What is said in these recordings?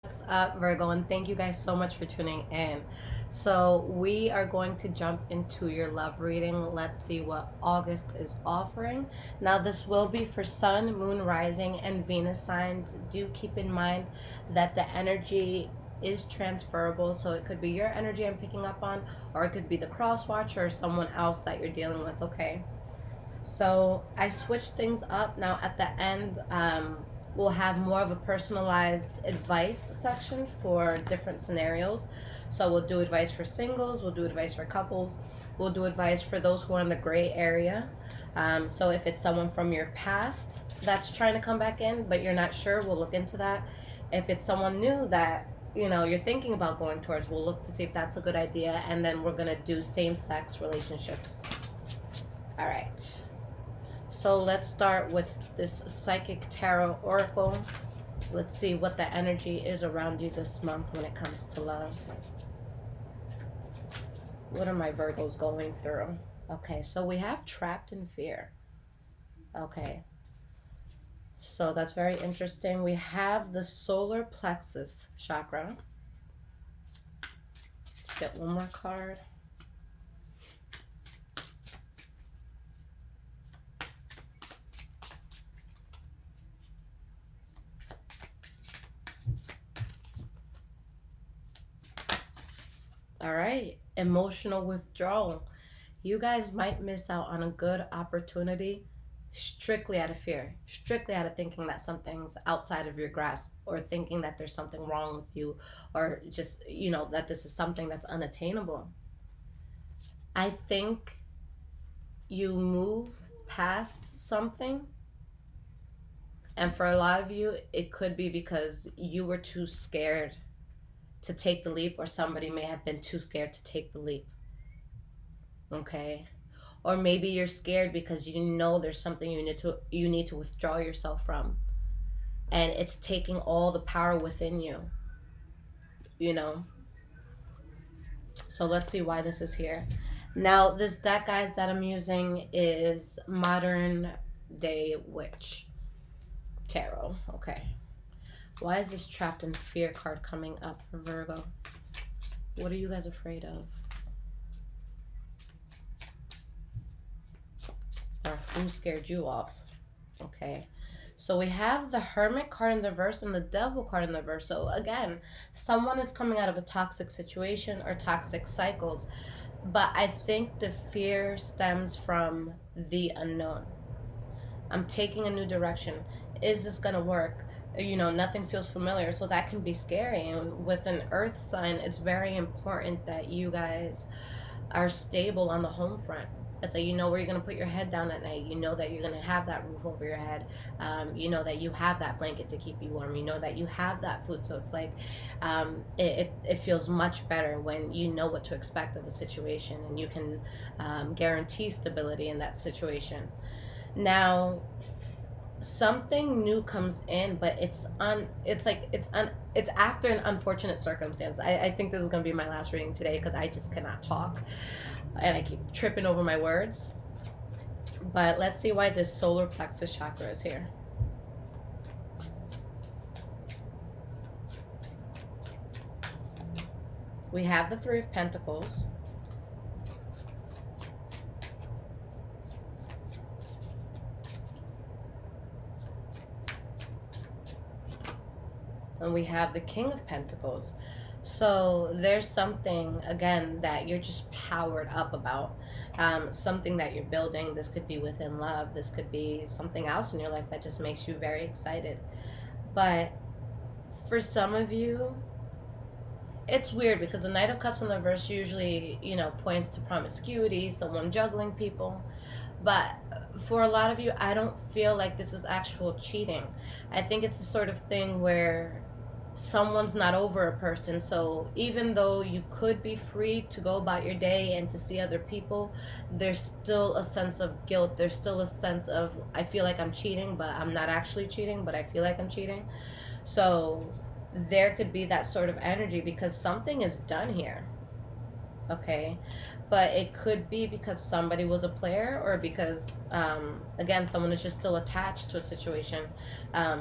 What's up, Virgo? And thank you guys so much for tuning in. So, we are going to jump into your love reading. Let's see what August is offering. Now, this will be for Sun, Moon, Rising, and Venus signs. Do keep in mind that the energy is transferable. So, it could be your energy I'm picking up on, or it could be the cross watcher or someone else that you're dealing with, okay? So I switched things up. Now at the end, we'll have more of a personalized advice section for different scenarios. So we'll do advice for singles, we'll do advice for couples, we'll do advice for those who are in the gray area. So if it's someone from your past that's trying to come back in, but you're not sure, we'll look into that. If it's someone new that you're thinking about going towards, we'll look to see if that's a good idea, and then we're gonna do same-sex relationships. All right. So let's start with this Psychic Tarot Oracle. Let's see what the energy is around you this month when it comes to love. What are my Virgos going through? Okay, so we have trapped in fear. Okay, so that's very interesting. We have the solar plexus chakra. Let's get one more card. All right, emotional withdrawal. You guys might miss out on a good opportunity strictly out of fear, strictly out of thinking that something's outside of your grasp, or thinking that there's something wrong with you, or just, that this is something that's unattainable. I think you move past something, and for a lot of you, it could be because you were too scared to take the leap, or somebody may have been too scared to take the leap. Okay? Or maybe you're scared because there's something you need to withdraw yourself from, and it's taking all the power within you, you know. So let's see why this is here. Now, this deck, guys, that I'm using is Modern Day Witch Tarot. Okay. Why is this trapped in fear card coming up for Virgo? What are you guys afraid of? Or who scared you off? Okay. So we have the Hermit card in the reverse and the Devil card in the reverse. So again, someone is coming out of a toxic situation or toxic cycles. But I think the fear stems from the unknown. I'm taking a new direction. Is this going to work? Nothing feels familiar, so that can be scary. And with an earth sign, it's very important that you guys are stable on the home front. It's like, where you're going to put your head down at night. You know that you're going to have that roof over your head. You know that you have that blanket to keep you warm. You know that you have that food. So it's like, it feels much better when you know what to expect of a situation, and you can guarantee stability in that situation. Now, something new comes in, but it's after an unfortunate circumstance. I think this is going to be my last reading today because I just cannot talk and I keep tripping over my words. But let's see why this solar plexus chakra is here. We have the Three of Pentacles. And we have the King of Pentacles. So there's something, again, that you're just powered up about. Something that you're building. This could be within love. This could be something else in your life that just makes you very excited. But for some of you, it's weird because the Knight of Cups in the reverse usually, points to promiscuity, someone juggling people. But for a lot of you, I don't feel like this is actual cheating. I think it's the sort of thing where someone's not over a person. So even though you could be free to go about your day and to see other people, there's still a sense of guilt. There's still a sense of, I feel like I'm cheating, but I'm not actually cheating, but I feel like I'm cheating. So there could be that sort of energy because something is done here. okay? But it could be because somebody was a player, or because again, someone is just still attached to a situation,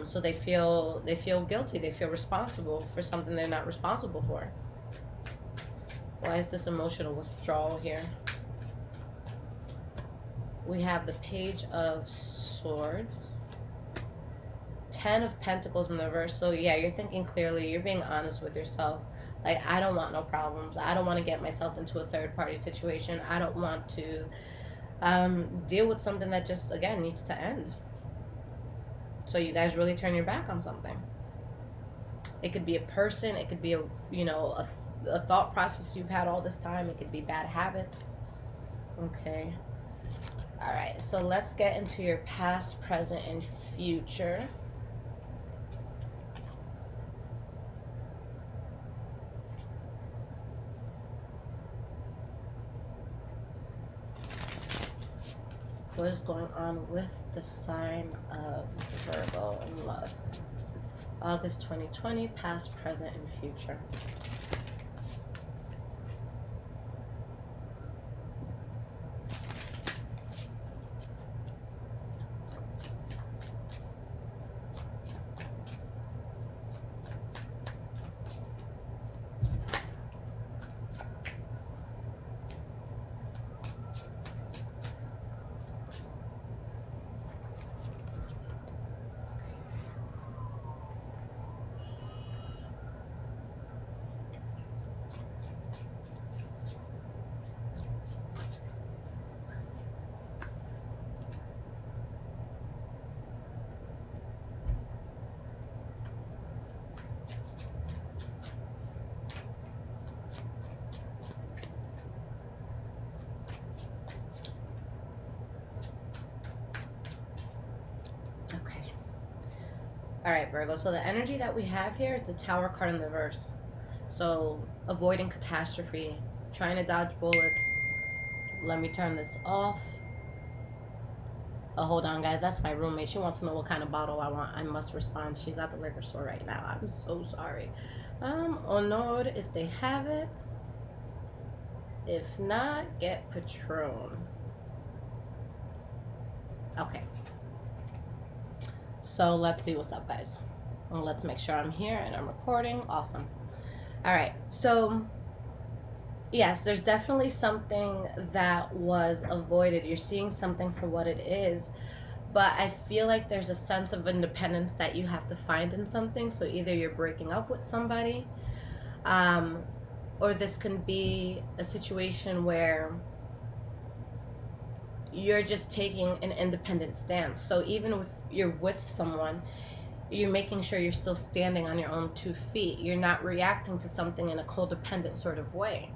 so they feel guilty, they feel responsible for something they're not responsible for. Why is this emotional withdrawal here? We have the Page of Swords, 10 of Pentacles in the reverse. So yeah, you're thinking clearly, you're being honest with yourself. Like, I don't want no problems. I don't want to get myself into a third party situation. I don't want to deal with something that just, again, needs to end. So you guys really turn your back on something. It could be a person. It could be a thought process you've had all this time. It could be bad habits. Okay. All right. So let's get into your past, present, and future. What is going on with the sign of Virgo in love? August 2020, past, present, and future. All right, Virgo. So the energy that we have here is the Tower card in the reverse. So avoiding catastrophe, trying to dodge bullets. Let me turn this off. Oh, hold on, guys. That's my roommate. She wants to know what kind of bottle I want. I must respond. She's at the liquor store right now. I'm so sorry. Honor, if they have it. If not, get Patron. Okay. So let's see what's up, guys. Well, let's make sure I'm here and I'm recording. Awesome. All right. So yes, there's definitely something that was avoided. You're seeing something for what it is, but I feel like there's a sense of independence that you have to find in something. So either you're breaking up with somebody, or this can be a situation where you're just taking an independent stance. So even if you're with someone, you're making sure you're still standing on your own 2 feet. You're not reacting to something in a codependent sort of way.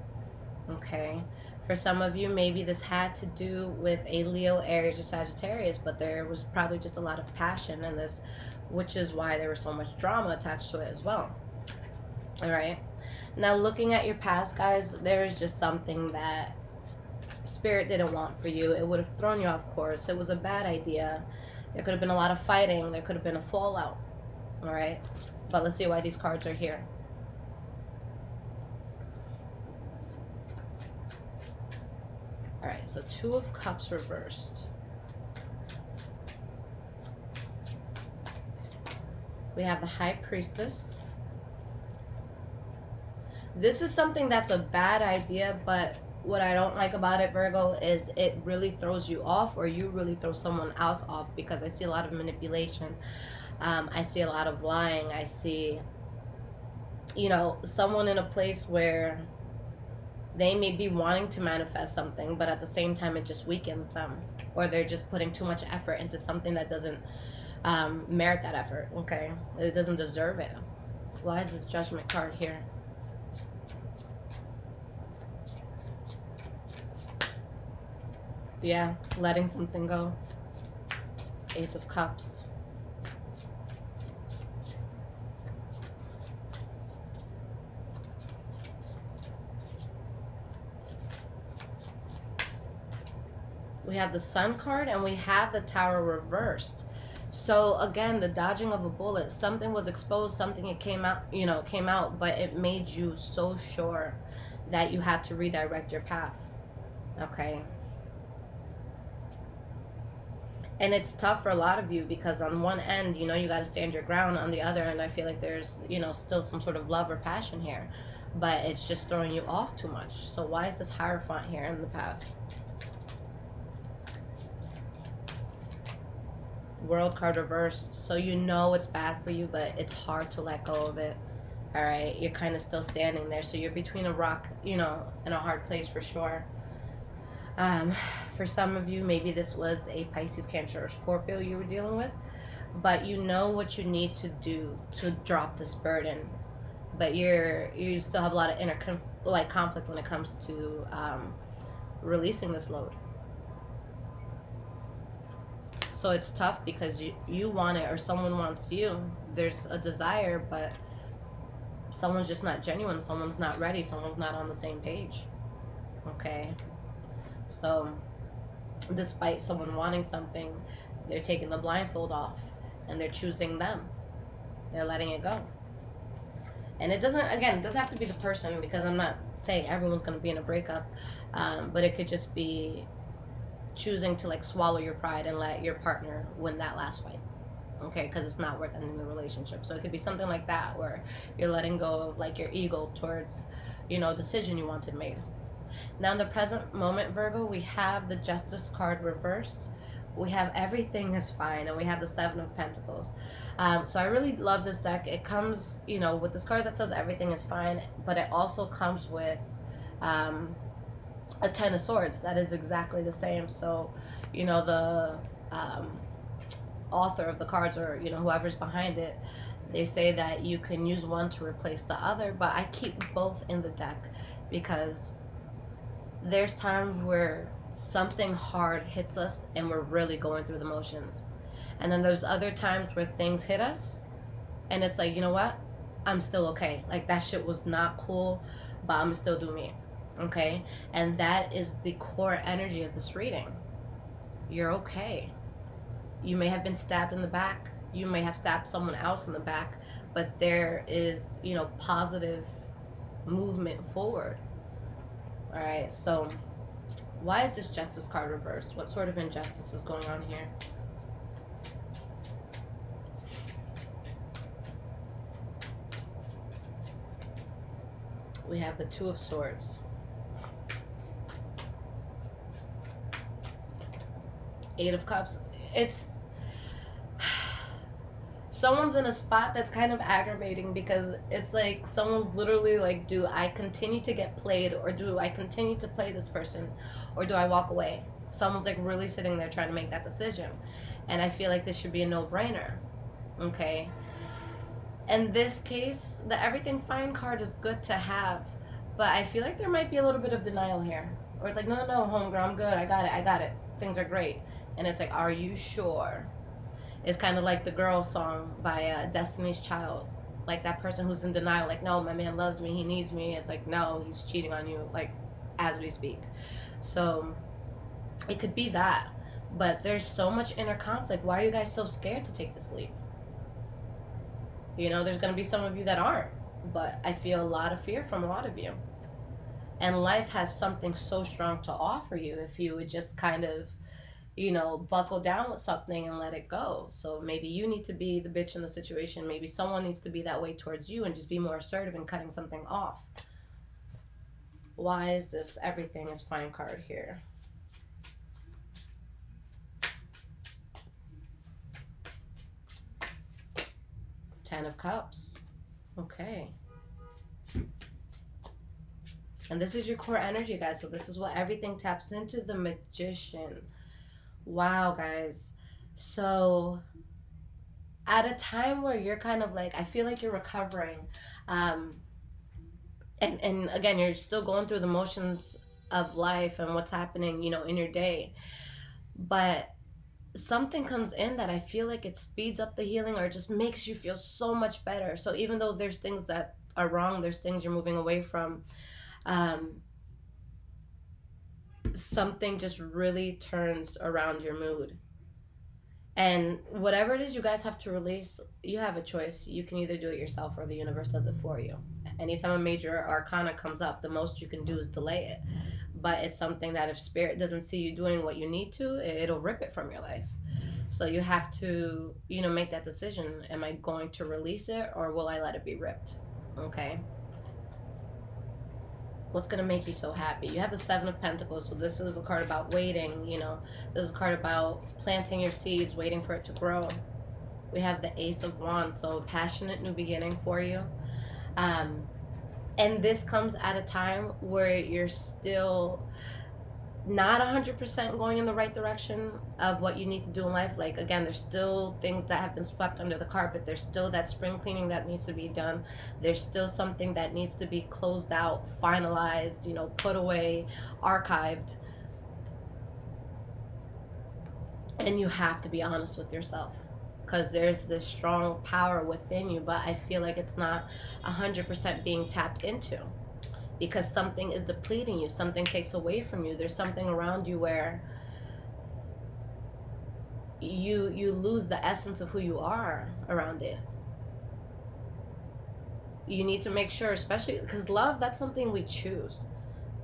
Okay? For some of you, maybe this had to do with a Leo, Aries, or Sagittarius, but there was probably just a lot of passion in this, which is why there was so much drama attached to it as well. All right? Now, looking at your past, guys, there is just something that Spirit didn't want for you. It would have thrown you off course. It was a bad idea. There could have been a lot of fighting. There could have been a fallout. All right? But let's see why these cards are here. All right, so 2 of Cups reversed. We have the High Priestess. This is something that's a bad idea, but what I don't like about it, Virgo, is it really throws you off, or you really throw someone else off, because I see a lot of manipulation. I see a lot of lying. I see, someone in a place where they may be wanting to manifest something, but at the same time it just weakens them, or they're just putting too much effort into something that doesn't merit that effort. Okay, it doesn't deserve it. Why is this Judgment card here? Yeah, letting something go. Ace of Cups. We have the Sun card, and we have the Tower reversed. So again, the dodging of a bullet. Something was exposed, something it came out, but it made you so sure that you had to redirect your path. Okay. And it's tough for a lot of you because on one end, you know, you got to stand your ground. On the other end, I feel like there's, you know, still some sort of love or passion here, but it's just throwing you off too much. So why is this Hierophant here in the past? World card reversed. So you know it's bad for you, but it's hard to let go of it. All right, you're kind of still standing there. So you're between a rock, you know, and a hard place for sure. For some of you, maybe this was a Pisces, Cancer, or Scorpio you were dealing with, but you know what you need to do to drop this burden, but you still have a lot of inner conflict when it comes to releasing this load. So it's tough because you want it or someone wants you. There's a desire, but someone's just not genuine. Someone's not ready. Someone's not on the same page. Okay. So despite someone wanting something, they're taking the blindfold off and they're choosing them. They're letting it go. And it doesn't have to be the person, because I'm not saying everyone's going to be in a breakup, but it could just be choosing to like swallow your pride and let your partner win that last fight. Okay, because it's not worth ending the relationship. So it could be something like that, where you're letting go of like your ego towards, you know, a decision you wanted made. Now in the present moment, Virgo, we have the Justice card reversed. We have everything is fine, and we have the Seven of Pentacles. So I really love this deck. It comes, you know, with this card that says everything is fine, but it also comes with a Ten of Swords that is exactly the same. So, you know, the author of the cards, or, you know, whoever's behind it, they say that you can use one to replace the other, but I keep both in the deck because there's times where something hard hits us and we're really going through the motions. And then there's other times where things hit us and it's like, you know what? I'm still okay. Like, that shit was not cool, but I'm still do me. Okay? And that is the core energy of this reading. You're okay. You may have been stabbed in the back. You may have stabbed someone else in the back, but there is, you know, positive movement forward. All right, so why is this Justice card reversed? What sort of injustice is going on here? We have the Two of Swords. Eight of Cups. It's someone's in a spot that's kind of aggravating, because it's like someone's literally like, do I continue to get played, or do I continue to play this person, or do I walk away? Someone's like really sitting there trying to make that decision, and I feel like this should be a no-brainer. Okay, in this case, the everything fine card is good to have, but I feel like there might be a little bit of denial here, or it's like, no, homegirl, I'm good, I got it, things are great. And it's like, are you sure? It's kind of like the Girl song by Destiny's Child. Like that person who's in denial, like, no, my man loves me, he needs me. It's like, no, he's cheating on you, like, as we speak. So it could be that. But there's so much inner conflict. Why are you guys so scared to take this leap? You know, there's going to be some of you that aren't. But I feel a lot of fear from a lot of you. And life has something so strong to offer you if you would just kind of, you know, buckle down with something and let it go. So maybe you need to be the bitch in the situation. Maybe someone needs to be that way towards you and just be more assertive in cutting something off. Why is this everything is fine card here? Ten of Cups. Okay. And this is your core energy, guys. So this is what everything taps into. The Magician. Wow, guys. So at a time where you're kind of like, I feel like you're recovering, and again, you're still going through the motions of life and what's happening, you know, in your day, but something comes in that I feel like it speeds up the healing, or it just makes you feel so much better. So even though there's things that are wrong, there's things you're moving away from, something just really turns around your mood. And whatever it is you guys have to release, you have a choice. You can either do it yourself or the universe does it for you. Anytime a major arcana comes up, the most you can do is delay it. But it's something that if spirit doesn't see you doing what you need to, it'll rip it from your life. So you have to, make that decision. Am I going to release it, or will I let it be ripped? Okay. What's going to make you so happy? You have the Seven of Pentacles, so this is a card about waiting. This is a card about planting your seeds, waiting for it to grow. We have the Ace of Wands, so a passionate new beginning for you. And this comes at a time where you're still not 100% going in the right direction of what you need to do in life. Like, again, there's still things that have been swept under the carpet. There's still that spring cleaning that needs to be done. There's still something that needs to be closed out, finalized, put away, archived. And you have to be honest with yourself, because there's this strong power within you, but I feel like it's not 100% being tapped into, because something is depleting you, something takes away from you. There's something around you where you lose the essence of who you are around it. You need to make sure, especially because love, that's something we choose.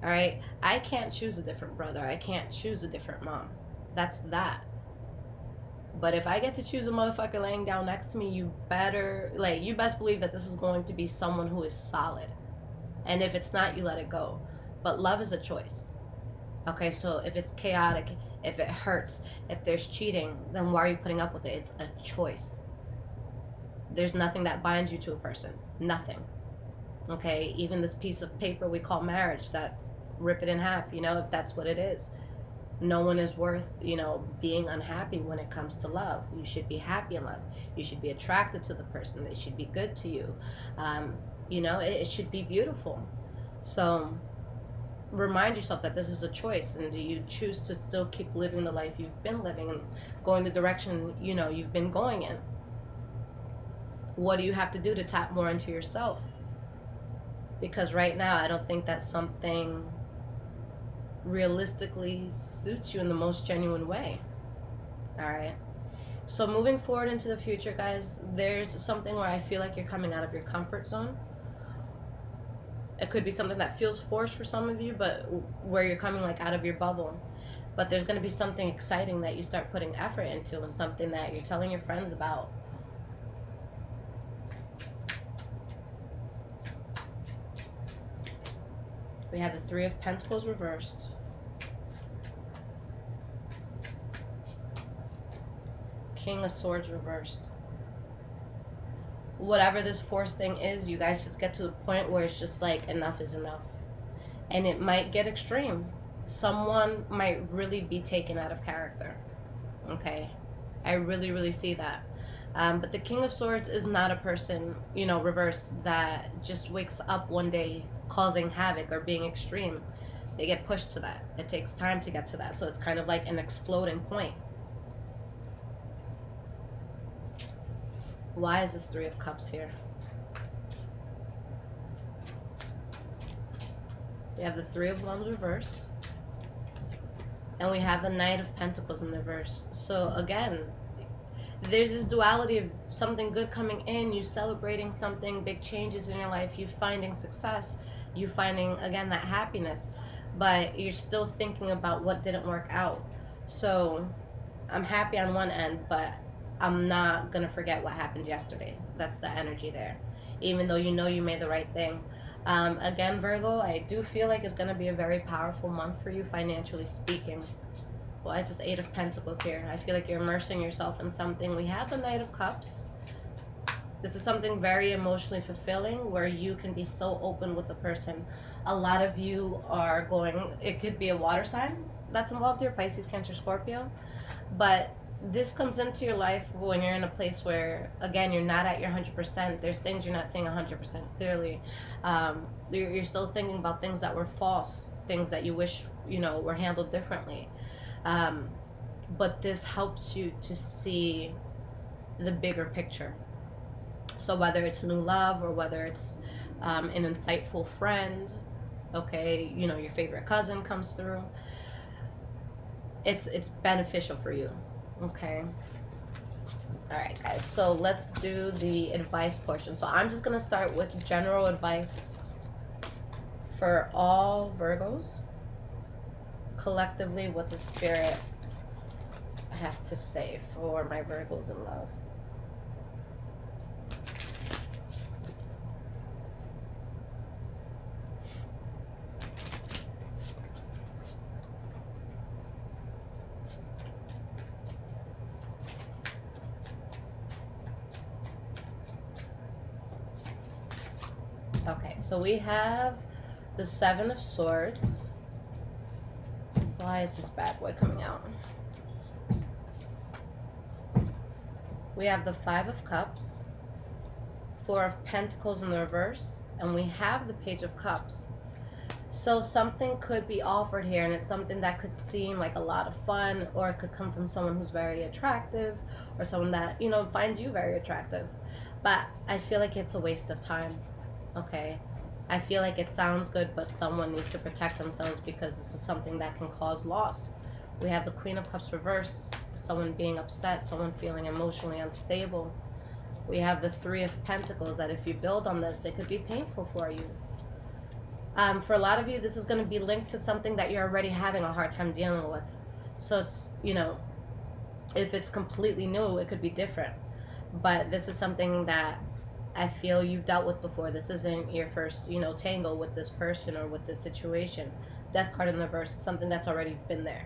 All right, I can't choose a different brother, I can't choose a different mom. That's that. But if I get to choose a motherfucker laying down next to me, you best believe that this is going to be someone who is solid. And if it's not, you let it go. But love is a choice. Okay, so if it's chaotic, if it hurts, if there's cheating, then why are you putting up with it? It's a choice. There's nothing that binds you to a person. Nothing. Okay, even this piece of paper we call marriage, that rip it in half, if that's what it is. No one is worth, being unhappy when it comes to love. You should be happy in love. You should be attracted to the person. They should be good to you. It should be beautiful. So remind yourself that this is a choice, and do you choose to still keep living the life you've been living and going the direction, you've been going in? What do you have to do to tap more into yourself? Because right now, I don't think that's something realistically suits you in the most genuine way. All right, so moving forward into the future, guys, there's something where I feel like you're coming out of your comfort zone. It could be something that feels forced for some of you, but where you're coming out of your bubble. But there's going to be something exciting that you start putting effort into, and something that you're telling your friends about. We have the Three of Pentacles reversed. King of Swords reversed. Whatever this forced thing is, you guys just get to the point where it's just like, enough is enough. And it might get extreme. Someone might really be taken out of character. Okay? I really, really see that. But the King of Swords is not a person, reversed, that just wakes up one day causing havoc or being extreme. They get pushed to that. It takes time to get to that. So it's kind of like an exploding point. Why is this Three of Cups here? We have the Three of Wands reversed. And we have the Knight of Pentacles in reverse. So again, there's this duality of something good coming in, you celebrating something, big changes in your life, you finding success, you finding, again, that happiness. But you're still thinking about what didn't work out. So I'm happy on one end, but I'm not going to forget what happened yesterday. That's the energy there. Even though you made the right thing. Again, Virgo, I do feel like it's going to be a very powerful month for you, financially speaking. Why is this Eight of Pentacles here? I feel like you're immersing yourself in something. We have the Knight of Cups. This is something very emotionally fulfilling, where you can be so open with a person. A lot of you are it could be a water sign that's involved here, Pisces, Cancer, Scorpio. But this comes into your life when you're in a place where, again, you're not at your 100%. There's things you're not seeing 100% clearly. You're still thinking about things that were false, things that you wish, were handled differently. But this helps you to see the bigger picture. So whether it's new love, or whether it's an insightful friend, okay, your favorite cousin comes through, it's beneficial for you. Okay. All right, guys. So let's do the advice portion. So I'm just going to start with general advice for all Virgos. Collectively, what the Spirit have to say for my Virgos in love. Okay, so we have the Seven of Swords. Why is this bad boy coming out? We have the Five of Cups, Four of Pentacles in the reverse, and we have the Page of Cups. So something could be offered here, and it's something that could seem like a lot of fun, or it could come from someone who's very attractive, or someone that, you know, finds you very attractive. But I feel like it's a waste of time, okay? I feel like it sounds good, but someone needs to protect themselves because this is something that can cause loss. We have the Queen of Cups reverse, someone being upset, someone feeling emotionally unstable. We have the Three of Pentacles, that if you build on this, it could be painful for you. For a lot of you, this is going to be linked to something that you're already having a hard time dealing with. So it's, you know, if it's completely new, it could be different. But this is something that I feel you've dealt with before. This isn't your first, you know, tango with this person or with this situation. Death card in the reverse is something that's already been there.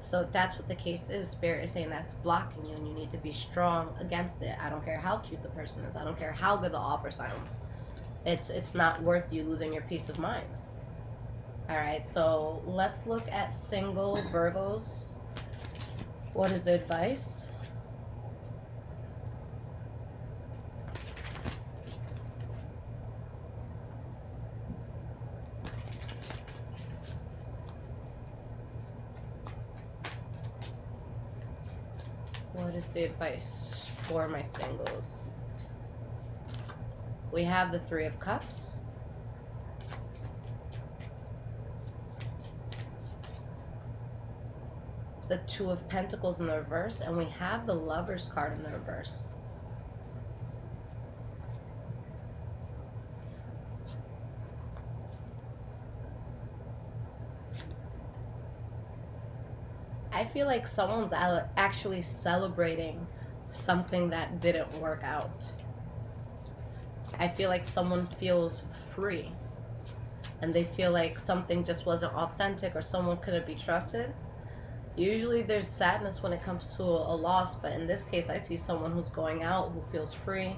So if that's what the case is, Spirit is saying that's blocking you, and you need to be strong against it. I don't care how cute the person is. I don't care how good the offer sounds. It's not worth you losing your peace of mind. All right, so let's look at single Virgos. What is the advice? What is the advice for my singles? We have the Three of Cups. The Two of Pentacles in the reverse, and we have the Lover's card in the reverse. I feel like someone's actually celebrating something that didn't work out. I feel like someone feels free, and they feel like something just wasn't authentic, or someone couldn't be trusted. Usually there's sadness when it comes to a loss, but in this case I see someone who's going out, who feels free,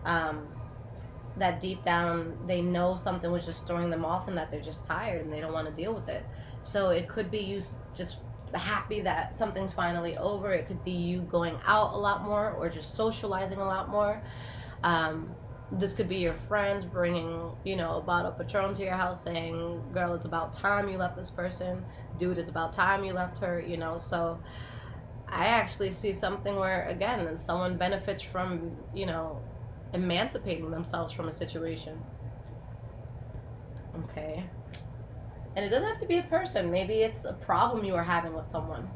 that deep down they know something was just throwing them off, and that they're just tired and they don't want to deal with it. So it could be you just happy that something's finally over. It could be you going out a lot more, or just socializing a lot more. This could be your friends bringing, you know, a bottle of Patron to your house, saying, girl, it's about time you left this person. Dude, it's about time you left her, you know. So I actually see something where, again, someone benefits from, you know, emancipating themselves from a situation. Okay. And it doesn't have to be a person. Maybe it's a problem you are having with someone.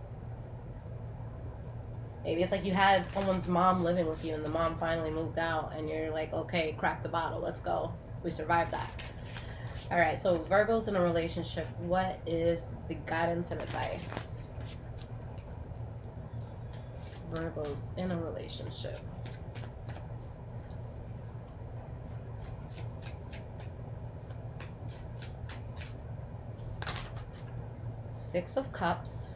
Maybe it's like you had someone's mom living with you, and the mom finally moved out, and you're like, okay, crack the bottle, let's go. We survived that. All right, so Virgos in a relationship, what is the guidance and advice? Virgos in a relationship. Six of Cups,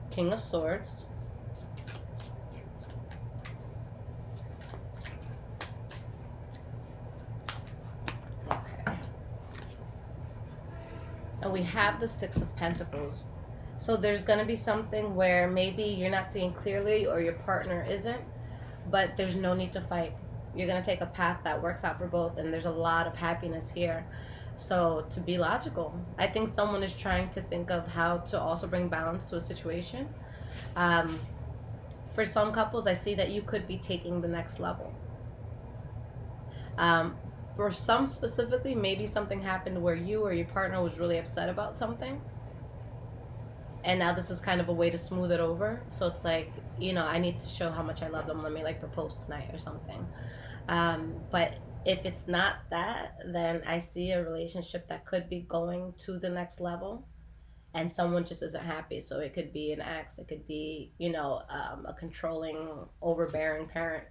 King of Swords, okay, and we have the Six of Pentacles. So there's going to be something where maybe you're not seeing clearly, or your partner isn't, but there's no need to fight. You're going to take a path that works out for both, and there's a lot of happiness here. So to be logical, I think someone is trying to think of how to also bring balance to a situation. For some couples, I see that you could be taking the next level. For some specifically, maybe something happened where you or your partner was really upset about something. And now this is kind of a way to smooth it over. So it's like, you know, I need to show how much I love them. Let me like propose tonight or something. But if it's not that, then I see a relationship that could be going to the next level, and someone just isn't happy. So it could be an ex, it could be, you know, a controlling, overbearing parent.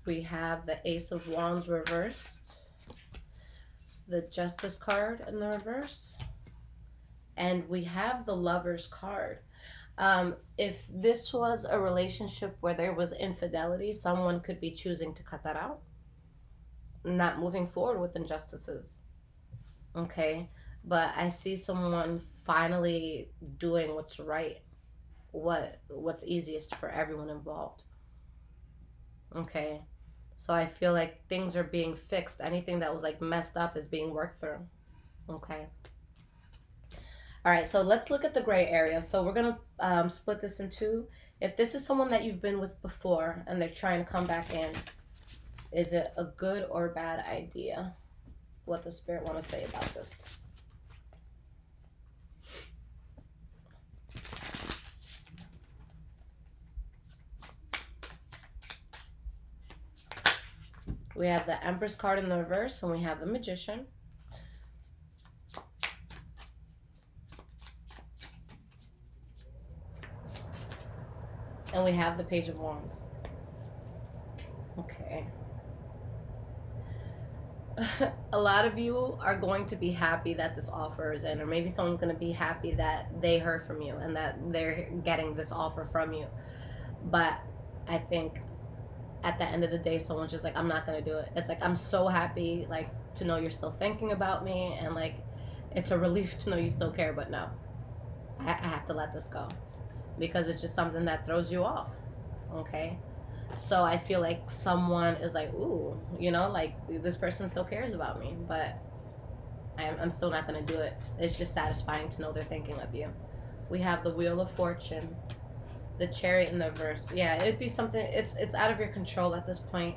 We have the Ace of Wands reversed, the Justice card in the reverse, and we have the Lovers card. If this was a relationship where there was infidelity, someone could be choosing to cut that out, not moving forward with injustices. Okay, but I see someone finally doing what's right, what's easiest for everyone involved. Okay, so I feel like things are being fixed. Anything that was like messed up is being worked through. Okay. All right, so let's look at the gray area. So we're going to split this in two. If this is someone that you've been with before and they're trying to come back in, is it a good or bad idea? What does Spirit want to say about this? We have the Empress card in the reverse, and we have the Magician. And we have the Page of Wands. Okay. A lot of you are going to be happy that this offer is in, or maybe someone's going to be happy that they heard from you and that they're getting this offer from you. But I think at the end of the day, someone's just like, I'm not going to do it. It's like, I'm so happy, like, to know you're still thinking about me, and like, it's a relief to know you still care, but no, I have to let this go because it's just something that throws you off. Okay. So I feel like someone is like, ooh, you know, like this person still cares about me, but I'm still not going to do it. It's just satisfying to know they're thinking of you. We have the Wheel of Fortune, the Chariot in the reverse. Yeah, it'd be something, it's out of your control at this point.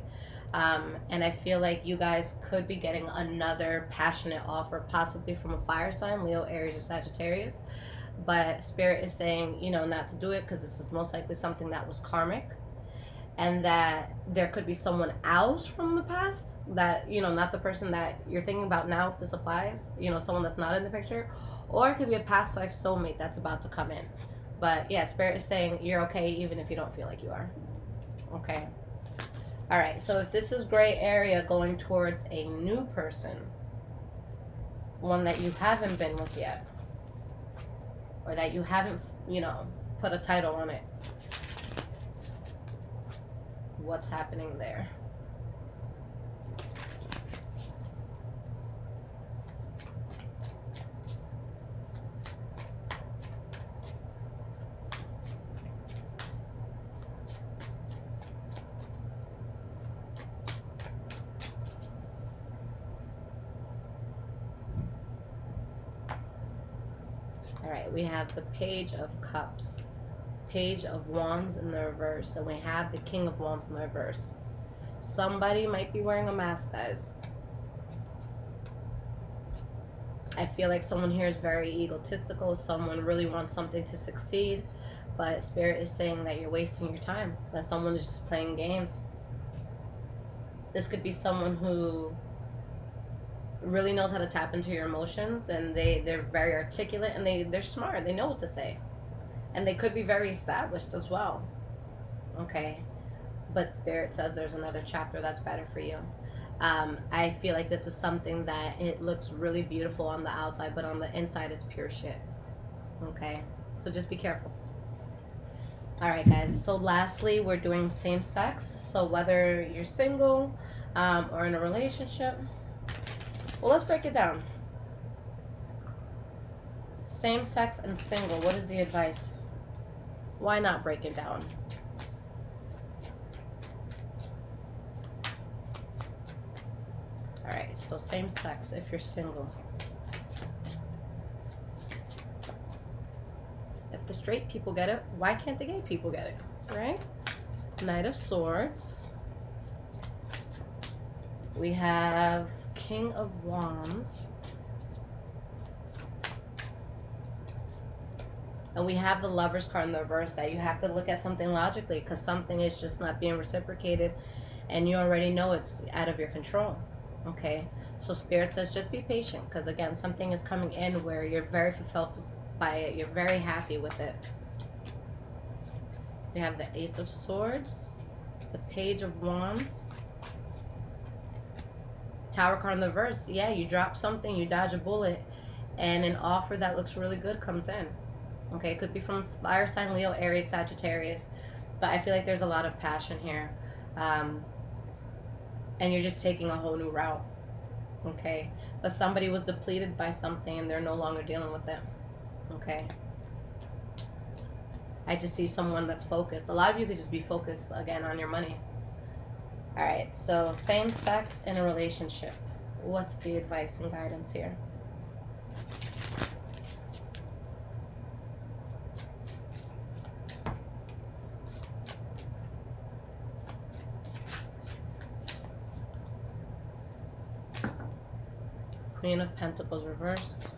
And I feel like you guys could be getting another passionate offer, possibly from a fire sign, Leo, Aries, or Sagittarius. But Spirit is saying, you know, not to do it because this is most likely something that was karmic, and that there could be someone else from the past that, you know, not the person that you're thinking about now, if this applies, you know, someone that's not in the picture, or it could be a past life soulmate that's about to come in. But yeah, Spirit is saying you're okay even if you don't feel like you are. Okay. All right, so if this is gray area going towards a new person, one that you haven't been with yet, or that you haven't, you know, put a title on it, what's happening there? All right, we have the Page of Cups, Page of Wands in the reverse, and we have the King of Wands in the reverse. Somebody might be wearing a mask, guys. I feel like someone here is very egotistical. Someone really wants something to succeed, but Spirit is saying that you're wasting your time, that someone is just playing games. This could be someone who really knows how to tap into your emotions, and they're very articulate, and they're smart. They know what to say. And they could be very established as well. Okay. But Spirit says there's another chapter that's better for you. I feel like this is something that it looks really beautiful on the outside, but on the inside it's pure shit. Okay. So just be careful. All right, guys. So lastly, we're doing same sex. So whether you're single or in a relationship. Well, let's break it down. Same sex and single. What is the advice? Why not break it down? All right, so same sex if you're single. If the straight people get it, why can't the gay people get it? Right? Knight of Swords. We have King of Wands. And we have the Lover's card in the reverse, that you have to look at something logically because something is just not being reciprocated and you already know it's out of your control. Okay? So Spirit says just be patient because, again, something is coming in where you're very fulfilled by it. You're very happy with it. We have the Ace of Swords, the Page of Wands, Tower card in the reverse. Yeah, you drop something, you dodge a bullet, and an offer that looks really good comes in. Okay, it could be from fire sign, Leo, Aries, Sagittarius, but I feel like there's a lot of passion here, and you're just taking a whole new route. Okay, but somebody was depleted by something and they're no longer dealing with it. Okay, I just see someone that's focused. A lot of you could just be focused again on your money. All right, so same sex in a relationship. What's the advice and guidance here? Queen of Pentacles reversed.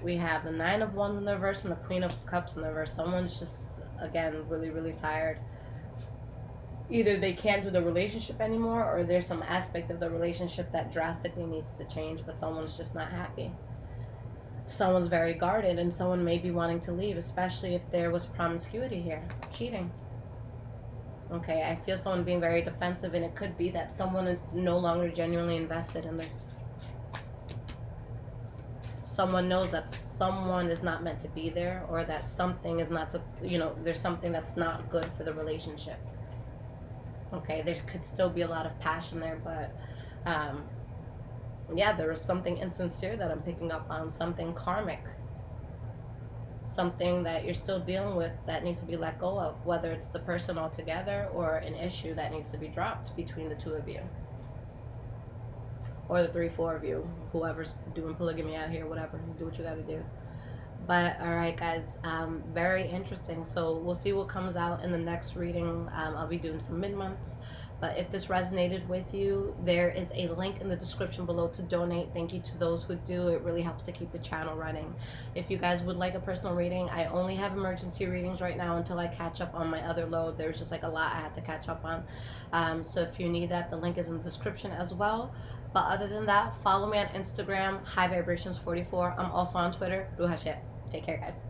We have the Nine of Wands in the reverse and the Queen of Cups in the reverse. Someone's just, again, really, really tired. Either they can't do the relationship anymore or there's some aspect of the relationship that drastically needs to change, but someone's just not happy. Someone's very guarded and someone may be wanting to leave, especially if there was promiscuity here, cheating. Okay, I feel someone being very defensive, and it could be that someone is no longer genuinely invested in this. Someone knows that someone is not meant to be there, or that something is not, there's something that's not good for the relationship. Okay, there could still be a lot of passion there, but yeah, there is something insincere that I'm picking up on, something karmic. Something that you're still dealing with that needs to be let go of, whether it's the person altogether or an issue that needs to be dropped between the two of you. Or the 3-4 of you, whoever's doing polygamy out here, whatever, do what you gotta do. But all right, guys, very interesting. So we'll see what comes out in the next reading. I'll be doing some mid-months. But if this resonated with you, there is a link in the description below to donate. Thank you to those who do. It really helps to keep the channel running. If you guys would like a personal reading, I only have emergency readings right now until I catch up on my other load. There's just like a lot I had to catch up on. So if you need that, the link is in the description as well. But other than that, follow me on Instagram, High Vibrations 44. I'm also on Twitter, Ruha Shit. Take care, guys.